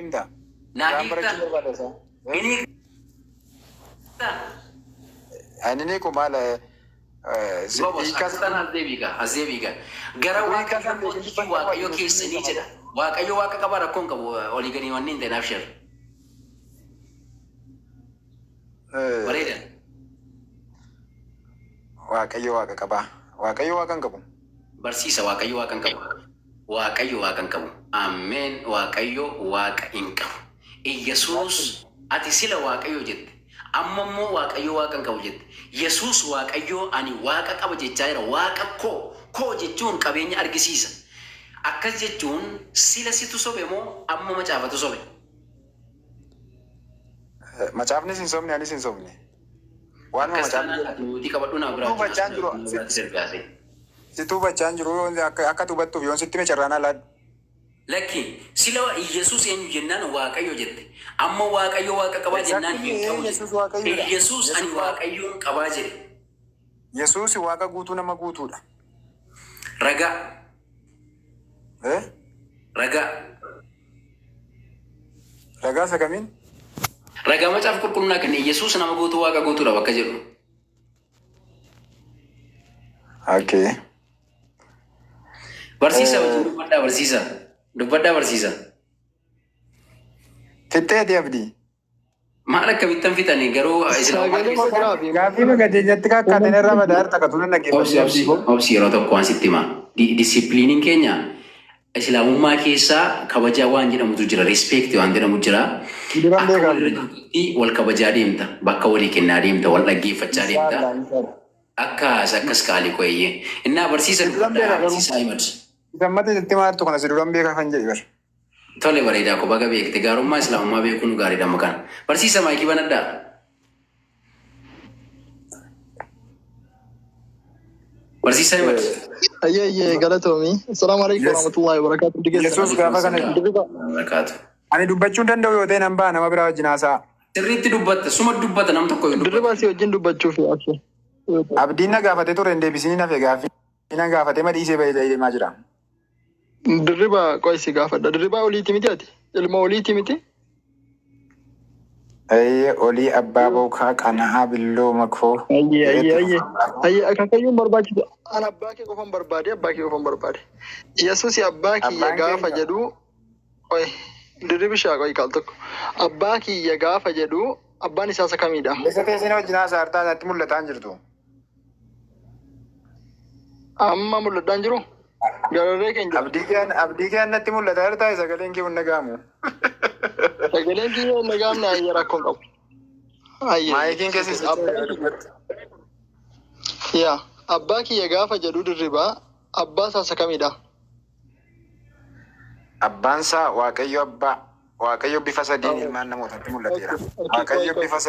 Inda. Nahita. Ini Ani ko mala Kastan Azebiga. Gara Waaqayyo keessa ni jira. Waaqayyo Waaqa qaba rakkoon qabu olii gadi wanni hin nafshar. Bareeda. Waaqayyo Waaqa qaba. Waaqayyo Waaqan qabu. Barsiisa Waaqayyo Waaqan qabu. Waaqayyo Waaqan qabu. Amen. Waaqayyo Waaqa hin qabu. Yesuus ati sila Waaqayyo jette. Amma immoo Waaqayyo Waaqan qabu jette. Yesuus Waaqayyo ani Waaqa qaba jechaa jira. Waaqa koo jechuun qabeenya argisiisa. Akkas jechuun sila situ sobe moo amma macaafatu sobe? Macaafni sin sobne ani sin sobne. Waan macaafni qabadhu naa biraa. Bachaan jiru. Situ bachaan jiru akka tubattuuf yoon sitti meecharraanaa laadhu. Lakki sila Yesuus eenyu jennaan Waaqayyo jette. Amma Waaqayyo Waaqa qabaa jennaan hin qabu. Yesuus ani Waaqayyoon qabaa jedhe. Yesuus Waaqa guutuu nama guutuudha. Ragaa. Ragaa. Ragaa sagamiin? Ragaa macaafa qulqulluu kan Yesuus nama guutuu Waaqa guutuudha bakka jedhu. Okay. Barsiisa dubbadhaa barsiisa. Dubbadhaa barsiisa. Fittee deebdi. Maal akkamitti fitanii garuu Gaaffii magajeenyatti kakkaatan irra madaar takkatuun naggeeffatu. Obsi yeroo tokko waan sitti himaa. Disiipiliiniin keenya Islaamummaa keessaa kabajaa waan jedhamutu jira. Rispeektii waan jedhamu jira. Wal kabajaa deemta. Bakka walii kennaa deemta. Wal dhaggeeffachaa deemta. Akkas kaalii qo'eeyye. Innaa barsiisa dubbadhaa barsiisaa himatu. Gammata jetti maaltu kana si duraan beekaa kan jedhi bara. Tole bareedaa ko baga beekte gaarummaa Islaamummaa beekuun gaariidha maqaan. Barsiisa maayikii banadhaa. Barsiisa himatu. Ayyee galatoomi. Assalaamu alaikum warahmatullahi wabarakatuh. Yesuus gaafa kana Barakaatu. ani dubbachuu danda'u yoo ta'e nan ba'a nama biraa wajjin haasa'a. Sirriitti dubbatta suma dubbata nam tokko dubbata. Dirriba si wajjin dubbachuuf yaabse. Abdiin na gaafate ture hin deebisiin hafe gaaffii na gaafate madhiisee bahee deemaa jira. Dirriba qo'isi gaafadha. Dirriba oliiti miti ati? Ilma oliiti miti? Olii abbaa bookaa qana'aa billoo makfoo. Ayyee akaakayyuun barbaachisa. An abbaa kee qofan barbaade. Yesuus abbaa kiyya gaafa jedhu dirribi shaaqoyi kaal tokko. Abbaa kiyya gaafa jedhu abbaan isaa isa kamiidha? Isa teessina wajjin haasaartaa natti mul'ataa jirtu. Amma mul'ataa hin jiru? Gararree keenya. Abdii kee natti mul'ataa jirtaa sagaleen kee hunna gaamu. Sagaleen kiyya hunna gaamne ayyee rakkoon qabu. Maayikiin keessi yaa abbaa kiyya gaafa jedhu dirribaa abbaa isaa isa kamiidha? Abbaan isaa Waaqayyo abbaa. Waaqayyo bifa sadiin ilmaan namootatti mul'ateera. Waaqayyo bifa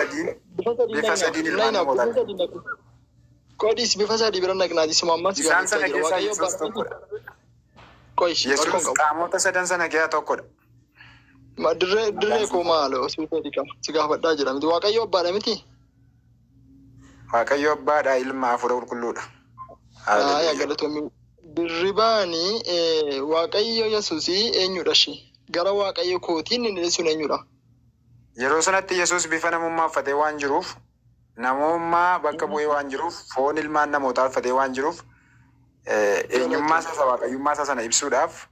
sadiin ilmaan namootatti. Kodis bifa sadii bira naqnaati suma ammas isaan sana keessaa Yesuus tokkodha. Yesuus qaamota sadan sana keessaa tokkodha. Dirree koo maal osoo dhiqama si gaafadhaa jira miti Waaqayyo abbaadha miti? Waaqayyo abbaadha ilma hafuura qulqulluudha. Yaa galatoomii dirribaani Waaqayyo Yesuusii eenyudha ishee? Gara Waaqayyo kootiin inni sun eenyudha? Yeroo sanatti Yesuus bifa namummaa uffatee waan jiruuf namummaa bakka bu'ee waan jiruuf foon ilmaan namootaa uffatee waan jiruuf eenyummaa isaa waaqayyummaa isaa sana ibsuudhaaf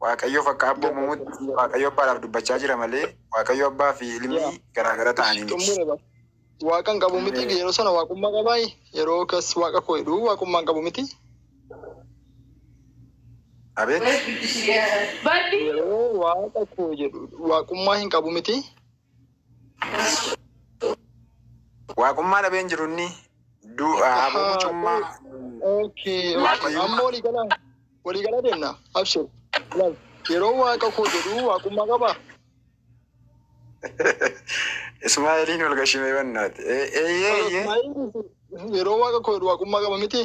Waaqayyoof akka abboomamutti Waaqayyo abbaadhaaf dubbachaa jira malee Waaqayyo abbaa fi ilmi garaagara ta'anii miti. Waaqan qabu miti yeroo sana waaqummaa qabaayi yeroo kas waaqa koo jedhu waaqummaan qabu miti. Abeet. Yeroo waaqa koo jedhu waaqummaa hin qabu miti. Waaqummaa dhabeen jiru inni hafuucummaa. Amma waliigalaa deemna. Abshir. Yeroo waaqa koo jedhu waaqummaa qabaa? Ismaa'eeliin ol gashimee bannaati. Yeroo waaqa koo jedhu waaqummaa qaba miti?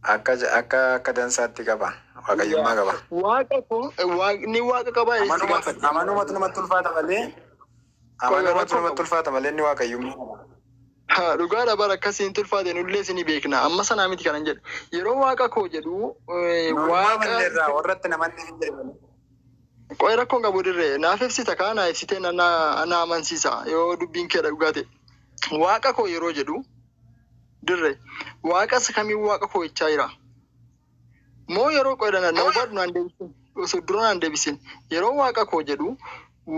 Akka dansaatti qaba. Waaqayyummaa qaba. Waaqa koo ni waaqa qabaa. Amanumatu namatti ulfaata malee. Amanumatu namatti ulfaata malee inni waaqayyummaa qaba. Dhugaadha bara akkasiin tulfaate nullee isin beekna. Amma sanaa miti kanan jedhu. Yeroo waaqa koo jedhu waaqa warratti namanni hin jedhamu. Qoy rakkoon qabu dirree naaf ibsita kana ibsitee ana amansiisa yoo dubbiin kee dhugaate. Waaqa koo yeroo jedhu dirree waaqa kamiin waaqa koo jechaa jira. Moo yeroo qoydana na hubadhu naan deebisin osoo dura naan deebisin yeroo waaqa koo jedhu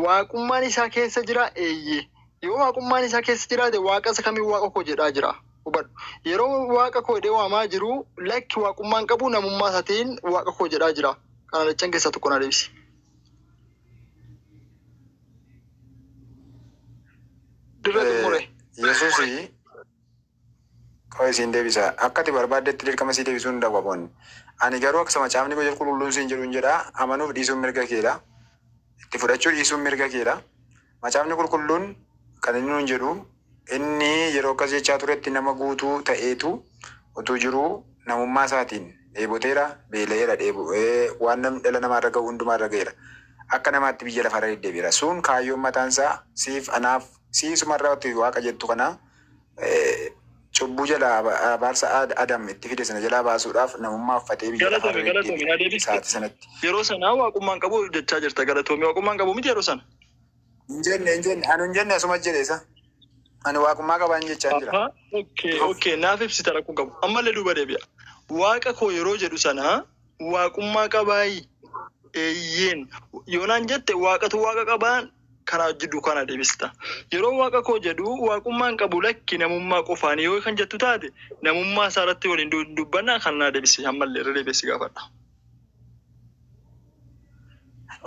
waaqummaan isaa keessa jira eeyyee. Yoo waaqummaan isaa keessa jiraate waaqa kamiin waaqa koo jedhaa jira. Hubadhu yeroo waaqa koo jedhee waamaa jiru lakki waaqummaan qabu namummaa isaatiin waaqa koo jedhaa jira. Kana dachaan keessaa tokko na deebisi. Yesuusi qoy siin deebisa akkati barbaaddetti dirqama sii deebisuu hin dhababoonni. Ani garuu akka macaafni koo qulqulluun siin jedhu hin jedhaa amanuuf dhiisuun mirga keedha. Itti fudhachuu dhiisuun mirga keedha. Macaafni qulqulluun kan inni nuun jedhu inni yeroo akkas jechaa turetti nama guutuu ta'eetu utuu jiruu namummaa isaatiin dheeboteera beela'eera waan namni dhala namaarra ga'u hundumaarra ga'eera. Akka namaatti biyya lafarra deddeebiira. Sun kaayyoon mataan isaa siif anaaf siisumarratti waaqa jettu kana cubbuu jalaa abaarsa Adam itti fide sana jalaa baasuudhaaf namummaa uffatee biyya lafarra deddeebiira. Isaati sanatti. Yeroo sanaa waaqummaan qabu jechaa jirta galatoomii waaqummaan qabu miti yeroo sana. Hin jenne asuma jedheesa. Ani waaqummaa qabaan jechaa jira. Okay, naaf ibsita rakkoon qabu. Ammallee duuba deebi'a. Waaqa koo yeroo jedhu sana waaqummaa qabaayi. Eeyyeen yoonaan jette waaqatu waaqa qabaan karaa jiddu kana deebista. Yeroo waaqa koo jedhu waaqummaan qabu lakki namummaa qofaan yoo kan jettu taate namummaa isaa irratti waliin dubbannaa kan naa deebisi ammallee irra deebisi gaafadha.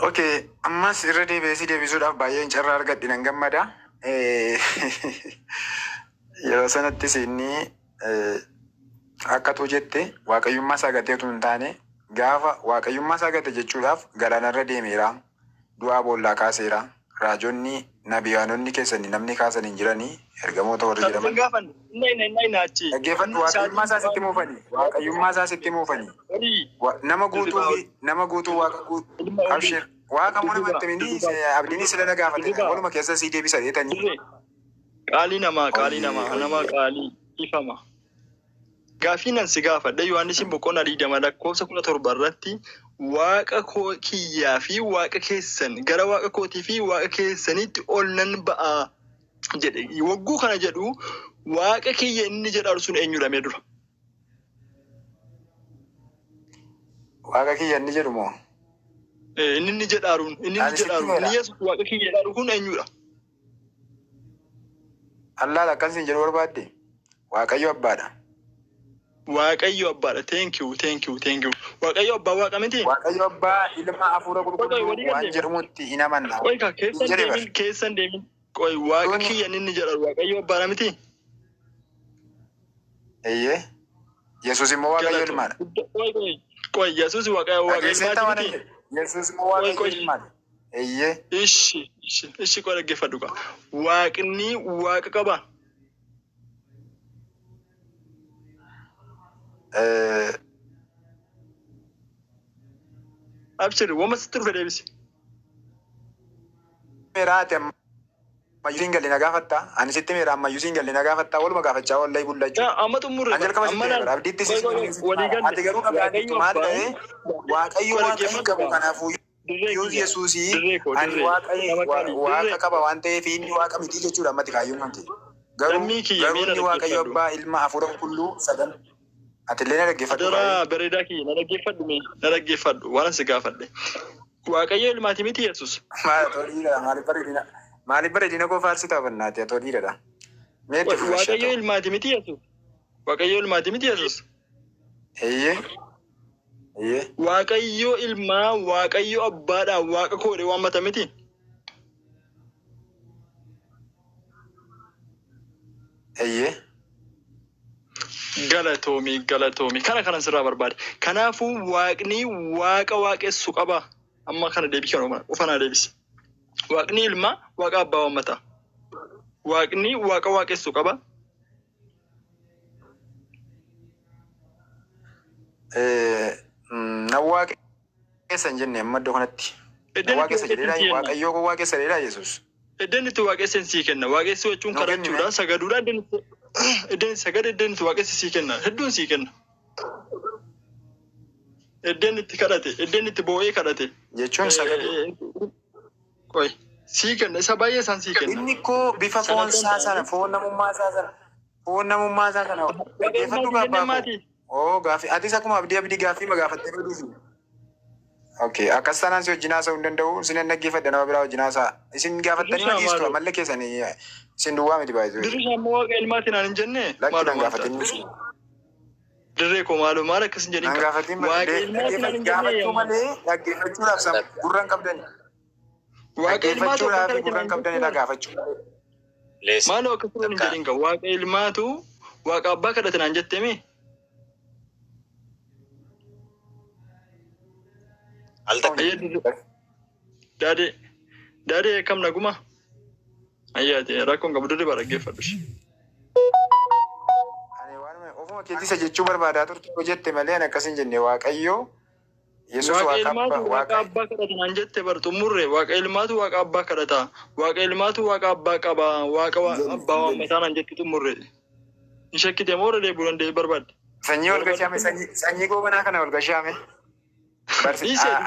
Okay, ammas irra deebisuudhaaf baay'een carraa argadhe nan gammada. Yeroo sanattis inni akkatu jette waaqayyummaa isaa gateetu hin taane gaafa waaqayyummaa isaa gate jechuudhaaf galaanarra deemeera. Du'aa boollaa kaaseera. Raajonni nabiyaanonni keessanii namni kaasan hin jiranii ergamoota warri jedhaman. Dhaggeeffadhu waaqayyummaa isaa sitti muufanii. Waaqayyummaa isaa sitti muufanii. Nama guutuu waaqa guutuu. Abshir. Waaqa muna mattamini abdiin sila na gaafate. Waluma keessa sii deebisa jeetanii. Qaalii namaa nama qaalii ifama. Gaafii nan si gaafadha Yohaannis boqonnaa 20 lakkoofsa 17 irratti waaqa koo kiyyaa fi waaqa keessan gara waaqa kootii fi waaqa keessanitti ol nan ba'a jedhe. Wagguu kana jedhu waaqa kiyya inni jedharu sun eenyudha mee dura? Waaqa kiyya inni jedhu moo? Inni jedharu inni Yesuus waaqa kiyya jedharu kun eenyudha? Allah akkasiin jedhu barbaadde Waaqayyo abbaadha. Waaqayyo abbaadha. Thank you. Waaqayyo abbaa waaqa miti? Waaqayyo abbaa ilma hafuura qulqulluu waan jedhamutti hin amanna. Qoy keessan deemin. Qoy waaqa kiyya inni jedharu waaqayyo abbaadha miti? Eeyyee. Yesuus immoo waaqayyo ilmaadha. Qoy Yesuus waaqayyo ilmaati miti? Yesuus immoo waaqayyo ilmaadha. Eeyyee. Ishi qoy dhaggeeffadhu qaba. Waaqni waaqa qaba. Abshir, wama sitti dhufe deebisi. Meeraati ammayyuu siin galli na gaafatta. Ani sitti meera ammayyuu siin galli na gaafatta. Waluma gaafachaa wallahi bullachuu. Amma xumurre. Ani jalqaba sitti meera. Abdiitti siin ati garuu qabaadhiitu maal ta'e waaqayyo waaqayyo qabu kanaafuu Yesuusii ani waaqa qaba waan ta'eef inni waaqa miti jechuudha ammatti kaayyuun kan ta'e. Garuu inni waaqayyo abbaa ilma hafuura qulqulluu sadan. Atiillee na dhaggeeffadhu. Adara bareedaa kiyya na dhaggeeffadhu waan asi gaafadhe. Waaqayyo ilmaati miti Yesuus. Maaliif bareedina koo faarsita bannaati atoo dhiiradha. Waaqayyo ilmaati miti Yesuus. Waaqayyo ilmaati miti Yesuus. Eeyyee. Waaqayyo ilmaa waaqayyo abbaadha waaqa koodhe waan mata miti. Eeyyee. Galatoomii kana sirraa barbaade. Kanaafuu waaqni waaqa waaqessu qaba. Amma kana deebii kana ufana deebisi. Waaqni ilma waaqa abbaa wammata. Waaqni waaqa waaqessu qaba. Na waaqessa hin jenne amma iddoo kanatti. Na waaqessa jedheedha waaqayyoo koo waaqessa jedheedha Yesuus. Iddeen itti waaqessan sii kenna. Waaqessi jechuun kadhachuudha. Sagaduudha iddeen sagada iddeen itti waaqessi sii kenna. Hedduun sii kenna. Iddeen itti kadhate, iddeen itti boo'ee kadhate. Jechuun sagalee. Qoy. Sii kenna isa baay'ee isaan sii kenna. Inni koo bifa foon isaa sana foon namummaa isaa sana dhaggeeffadhu gabbaa. Oo gaaffii atis akkuma abdii gaaffii ma gaafattee baduufi. Okay akkas taanaan si wajjin haasa'uu hin danda'u isin dhaggeeffadha nama biraa wajjin haasa'a. Isin gaafattanii majiistu ammallee keessanii isin duwwaa miti baay'ee. Dirri ammoo waaqa ilmaatiin aan hin jenne. Lakkiidhaan gaafatanii. Dirree koo maal akkas hin jedhin qaba. Waaqa ilmaatiin aan hin jenne. Gaafachuu malee dhaggeeffachuudhaaf gurra hin qabdani. Waaqa ilmaatuudhaaf gurra hin qabdanidha gaafachuu. Maaloo akkasuma hin jedhin qaba. Waaqa ilmaatu waaqa abbaa kadhatan aan jettemi. Daadee akkam naguma? Ayyaate rakkoon qabu dirri bara dhaggeeffadhu. Ofuma keettisa jechuu barbaadaa turte yoo jette malee ani akkas hin jenne Waaqayyoo Yesuus waaqa abbaa kadhatan aan jette bar xumurre waaqa ilmaatu waaqa abbaa kadhata waaqa ilmaatu waaqa abbaa qaba waaqa abbaa waammataan aan jette xumurre. Hin shakkite moo relee bulan deebi barbaadde. Sanyii ol gashaame sanyii goobanaa kana ol gashaame.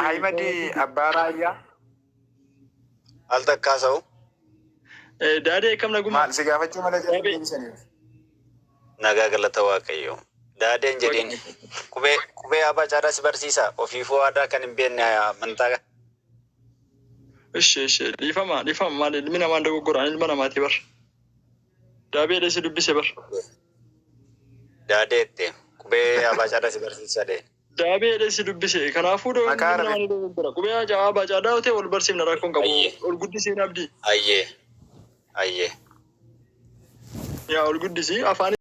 Ahimadi abbaa raayyaa. Al takkaasa'u. Daadee akkam naguma? Maal si gaafachuu malee deebisaniif. Nagaa galata Waaqayyoo. Daadeen jedhin qubee abbaa caadhaa si barsiisa ofiifuu aadaa kan hin beekne amantaa. Ishee dhiifama maal ilmi namaan dogoggoraan ilma namaati bar. Daabee si dubbise bar. Daadeette qubee abbaa caadhaa si barsiisa dee. Daabee si dubbise kanaafuu dogoggora qubee abbaa caadhaa ta'e ol barsiifna rakkoon qabu ol guddisiin abdii. Ayyee. Yaa ol guddisii afaan